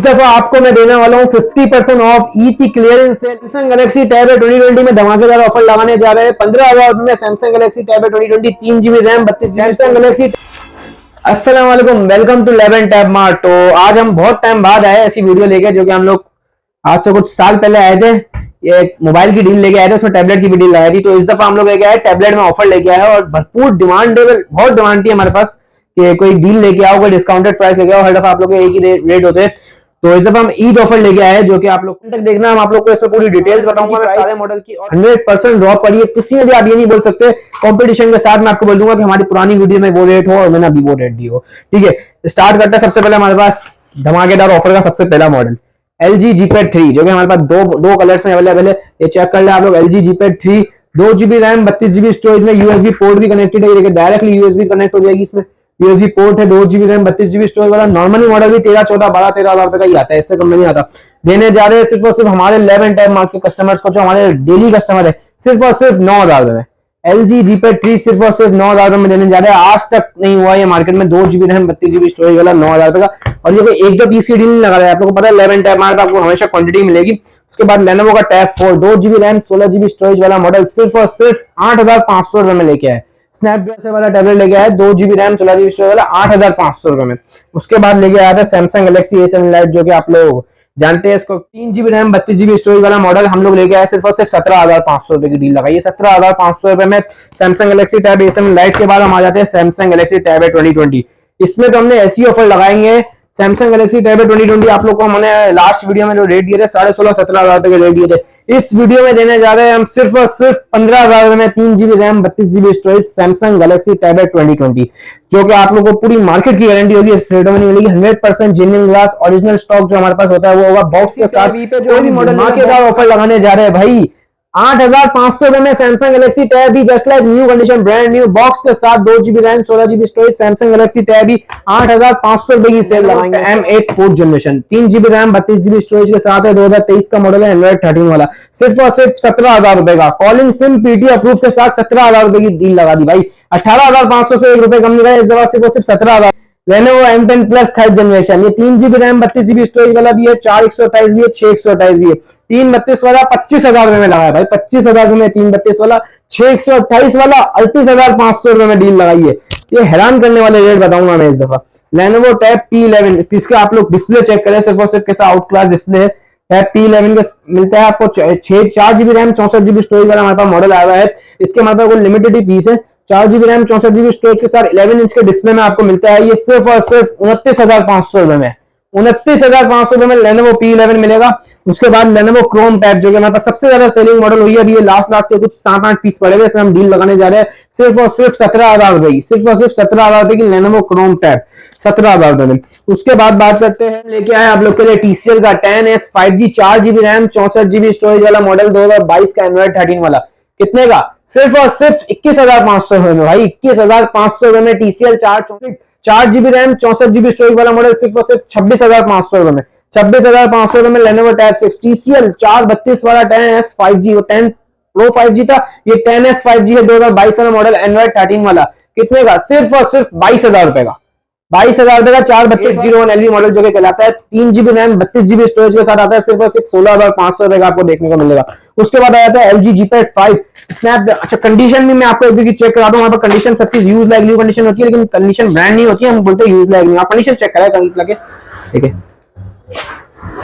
दफा आपको मैं देने वाला हूँ 50% ऑफ ईद की clearance sale. Samsung Galaxy tab 2020 में धमाकेदार ऑफर लगाने जा रहे हैं। 15,000 में Samsung Galaxy tab 2020 3GB RAM 32GB Samsung Galaxy. अस्सलाम वालेकुम, वेलकम टू 11 टैब मार्ट। तो आज हम बहुत टाइम बाद आए ऐसी वीडियो लेके, जो कि हम लोग आज से कुछ साल पहले आए थे। ये मोबाइल की डील लेके आए थे, उसमें टैबलेट की भी डील आई थी। तो इस दफा हम लोग लेके आए टैबलेट में ऑफर लेके आए और भरपूर डिमांडेबल, बहुत डिमांड थी हमारे पास कि कोई डील लेके आओ, कोई डिस्काउंटेड प्राइस लेके आओ। हर दफा आप लोग एक ही रेट होते हैं। तो इस दफा हम ईद ऑफर लेके आए हैं, जो कि आप लोग तक देखना। हम आप लोग को इसमें पूरी डिटेल्स बताऊंगा, मैं सारे मॉडल की 100% ड्रॉप पड़ी है। किसी में भी आप ये नहीं बोल सकते कंपटीशन के साथ। मैं आपको बोल दूंगा कि हमारी पुरानी वीडियो में वो रेट हो और मैंने अभी वो रेट दी हो। ठीक है, स्टार्ट करते हैं। सबसे पहले हमारे पास धमाकेदार ऑफर का सबसे पहला मॉडल LG G Pad 3, जो कि हमारे पास दो कलर्स में अवेलेबल है। ये चेक कर ले आप लोग। LG G Pad 3 2GB RAM 32GB storage में, USB पोर्ट भी कनेक्टेड है। डायरेक्टली USB कनेक्ट हो जाएगी। इसमें USB पोर्ट है, 2GB रैम 32GB स्टोरेज वाला। नॉर्मली मॉडल भी 13, 14, 12, 13,000 रुपए का ही आता है, इससे कम में नहीं आता। देने जा रहे हैं सिर्फ और सिर्फ हमारे 11 टैब मार्ट के कस्टमर्स को, जो हमारे डेली कस्टमर है, सिर्फ और सिर्फ 9,000 रुपए में। LG G Pad 3 सिर्फ और सिर्फ 9,000 में देने जा रहे हैं। आज तक नहीं हुआ ये मार्केट में 2GB रैम 32GB स्टोरेज वाला 9,000 रुपए का। और ये कोई एक दो पीस की डील नहीं लगा रहा है। आप लोगों को पता है 11 टैब मार्ट आपको हमेशा क्वांटिटी मिलेगी। उसके बाद Lenovo का Tab 4 2GB RAM 16GB storage वाला मॉडल सिर्फ और सिर्फ 8,500 रुपए में लेके आए। स्नैपड्रैगन वाला टैबलेट लेके आया 2GB रैम 16GB स्टोरेज वाला 8,500 रुपए में। उसके बाद लेके आया था सैमसंग गैलेक्सी A7 लाइट, जो कि आप लोग जानते हैं इसको। 3GB रैम 32GB स्टोरेज वाला मॉडल हम लोग लेके आए सिर्फ और सिर्फ 17,500 रुपए की डील लगाई है। 17,500 रुपए में Samsung Galaxy tab A7 light के बाद हम आ जाते हैं सैमसंग गैलेक्सी टैब 2020। इसमें तो हमने ऐसी ऑफर लगाएंगे। सैमसंग गैलेक्सी टैब 2020 आप लोग को हमने लास्ट वीडियो में जो रेट दिए थे 16,500 17,000 रुपए के रेट दिए थे, इस वीडियो में देने जा रहे हैं हम सिर्फ और सिर्फ 15,000 में 3GB RAM 32GB storage Samsung Galaxy tab 2020, जो कि आप लोग को पूरी मार्केट की गारंटी होगी। इस रेटों में नहीं मिलेगी। 100% जेन्युइन ग्लास ओरिजिनल स्टॉक जो हमारे पास होता है वो होगा बॉक्स के साथ। जो भी मॉडल धमाकेदार ऑफर लगाने जा रहे हैं भाई, 8,500 रुपए में सैमसंग गैलेक्सी टैब भी just like new condition brand new box के साथ 2GB RAM 16GB storage Samsung Galaxy tab भी 8,500 रुपए की सेल लगाएंगे। M8 4th generation 3GB RAM 32GB storage के साथ है। 2023 का मॉडल है, एंड्रॉइड 13 वाला। सिर्फ और सिर्फ 17,000 रुपए का कॉलिंग सिम PT अप्रूव के साथ 17,000 रुपए की डील लगा दी भाई। 18,500 से 1 रुपए कम नहीं रहा इस दफा, सिर्फ और सिर्फ 17,000। Lenovo M10 Plus 3rd generation, ये 3GB रैम 32GB स्टोरेज वाला भी है, 4/128 भी है, 6/128 भी है। 3/32 वाला 25,000 रुपए में लगा है भाई। 25,000 रुपए में 3/32 वाला, 6/128 वाला 38,500 रुपए में डील लगाई है। ये हैरान करने वाले रेट बताऊंगा मैं इस दफा। Lenovo Tab P11, इसका आप लोग डिस्प्ले चेक करें, सिर्फ और सिर्फ कैसा आउट क्लास डिस्प्ले है। Tab P11 का मिलता है आपको 4GB रैम 64GB स्टोरेज वाला हमारे पास मॉडल आया हुआ है। इसके हमारे पास कोई लिमिटेड ही पीस है। 4GB रैम 64GB स्टोरेज के साथ 11 इंच के डिस्प्ले में आपको मिलता है। ये सिर्फ और सिर्फ 29,500 रुपए में, 29,500 रुपए में Lenovo P11 मिलेगा। उसके बाद Lenovo Chrome Tab, जो कि हमारे पास सबसे ज्यादा सेलिंग मॉडल हुई है अभी। ये लास्ट के कुछ 7-8 पीस पड़े हुए, इसमें हम डील लगाने जा रहे हैं सिर्फ और सिर्फ 17,000 रुपए की। सिर्फ और सिर्फ 17,000 रुपए की Lenovo Chrome Tab, 17,000 रुपए में। उसके बाद बात करते हैं, लेके आए आप लोग के लिए TCL का 10S 5G 4GB RAM 64GB storage वाला मॉडल 2022 का एंड्रॉइड 13 वाला। कितने का? सिर्फ और सिर्फ 21,500 रुपए में भाई। 21,500 रुपए में TCL 4GB RAM 64GB storage वाला मॉडल सिर्फ और सिर्फ 26,500 रुपए में। 26,500 रुपए में Lenovo Tab 6 TCL 4/32 वाला 10S 5G, 10 Pro 5G था, ये 10S 5G है 2022 वाला मॉडल एंड्रॉइड 13 वाला। कितने का? सिर्फ और सिर्फ 22,000 रुपए का। 22,000 रुपए का 4/3201 LV मॉडल, जो कि कहलाता है 3GB रैम 32GB स्टोरेज के साथ आता है। सिर्फ और सिर्फ 16,500 रुपए का आपको देखने को मिलेगा। उसके बाद आया था LG G Pad 5 स्नैप। अच्छा, कंडीशन भी मैं आपको एक चेक करा दूं। वहां पर कंडीशन सब चीज यूज लाइक न्यू कंडीशन होती है, लेकिन कंडीशन ब्रांड नहीं होती है, हम बोलते हैं यूज लाइक न्यू। आप कंडीशन चेक करें लगे, ठीक है।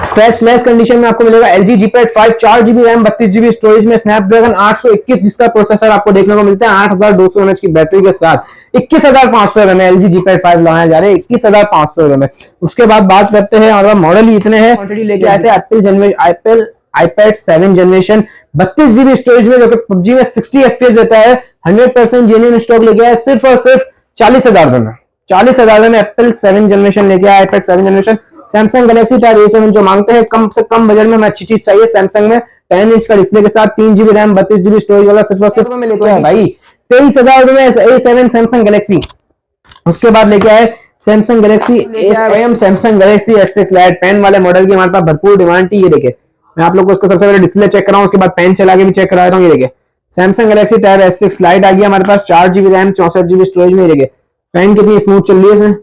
स्क्रैच लेस कंडीशन में आपको मिलेगा LG G Pad 5 4GB RAM 32GB storage में, स्नैपड्रैगन 821 जिसका प्रोसेसर आपको देखने को मिलता है, 8,200 mAh की बैटरी के साथ। 21,500 रुपए में LG G Pad 5 लगाया जा रहे हैं, 21,500 रुपए में। उसके बाद बात करते हैं, और मॉडल ही इतने हैं। क्वांटिटी लेके आए थे Apple iPad 7 generation 32GB storage में, जो कि PUBG में 60 FPS देता है। 100% जेन्युइन स्टॉक लेके आए सिर्फ और सिर्फ 40,000 रुपए में। 40,000 रुपए में एप्पल 7 जनरेशन लेके आया, iPad 7 generation. Samsung Galaxy tab A7 जो मांगते हैं कम से कम बजट में, हमें अच्छी चीज चाहिए। सैमसंग में 10 इंच का डिस्प्ले के साथ 3GB रैम 32GB स्टोरेज वाला सिर्फ और सिर्फ में लेते हैं भाई 23,000 रुपए में A7 सैमसंग गैलेक्सी। उसके बाद लेके आए Samsung Galaxy Samsung Galaxy S6 lite pen वाले मॉडल की हमारे पास भरपूर डिमांड थी। ये देखे, मैं आप लोग को उसको सबसे पहले डिस्प्ले चेक कराऊं, उसके बाद पेन चला के भी चेक करा रहा हूं। ये देखिए Samsung Galaxy Tab S6 lite आ गया हमारे पास 4GB रैम 64GB स्टोरेज में। देखिए पेन कितनी स्मूथ चल रही है, इसमें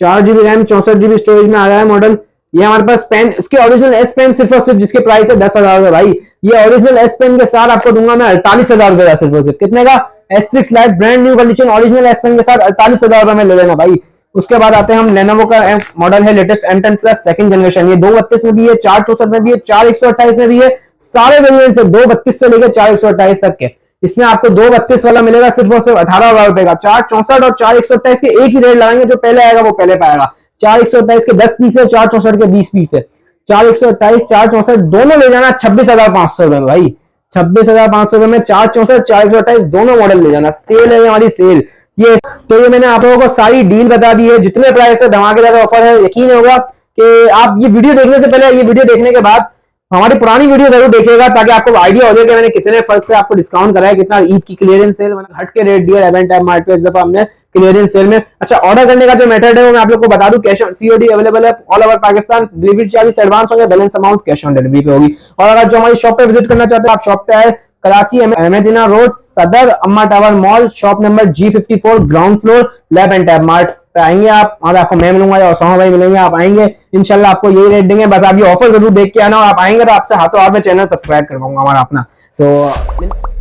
4GB रैम 64GB स्टोरेज में आ रहा है मॉडल। ये हमारे पास पेन, इसके ओरिजिनल एस पेन सिर्फ और सिर्फ जिसके प्राइस है 10,000 रुपए भाई, ये ओरिजिनल एस पेन के साथ आपको दूंगा मैं 48,000 रुपए का, सिर्फ और सिर्फ कितने का, S6 lite brand new condition original S pen के साथ 48,000 रुपए में ले लेना भाई। उसके बाद आते हैं हम, लेनोवो का मॉडल है latest M10 plus second generation, ये 232 में भी है, 464 में भी है, 4128 में भी है, सारे वेरिएंट्स है 232 से लेकर 4128 तक के। इसमें आपको 232 वाला मिलेगा सिर्फ और सिर्फ 18,000 रुपए का। 464 और 4128 के एक ही रेट लगाएंगे, जो पहले आएगा वो पहले पाएगा। 4128 के 10 पीस है, 464 के 20 पीस है। 4128 464 दोनों ले जाना 26,500 रुपए में भाई, 26,500 रुपए में 464 4128 दोनों मॉडल ले जाना। सेल है हमारी, सेल ये। तो ये मैंने आप लोगों को सारी डील बता दी है, जितने प्राइस है धमाकेदार ऑफर है। यकीन होगा कि आप ये वीडियो देखने से पहले, ये वीडियो देखने के बाद हमारी पुरानी वीडियो जरूर देखिएगा, ताकि आपको आइडिया हो जाए कि मैंने कितने फर्क पे आपको डिस्काउंट कराया, कितना ईद की क्लियरेंस सेल हट के रेट दिया एवेंट टाइम मार्ट पे इस दफा हमने क्लियरेंस सेल में। अच्छा, ऑर्डर करने का जो मेथड है वो मैं आप लोग को बता दूं, कैश ऑन COD अवेलेबल है all over Pakistan. Delivery charges advance होंगे, balance amount cash on delivery पे होगी। और अगर जो हमारी शॉप पे विजिट करना चाहते हैं, आप शॉप पे आए, कराची एमेजिना रोड, सदर अम्मा tower mall, shop number G54, ground floor, lab and tab mart पे आएंगे आप। और आपको मैं मिलूंगा या उसामा भाई मिलेंगे, आप आएंगे इंशाल्लाह आपको यही रेट देंगे। बस आप ये ऑफर जरूर देख के आना, और आप आएंगे तो आपसे हाथों हाथ में चैनल सब्सक्राइब करवाऊंगा हमारा अपना। तो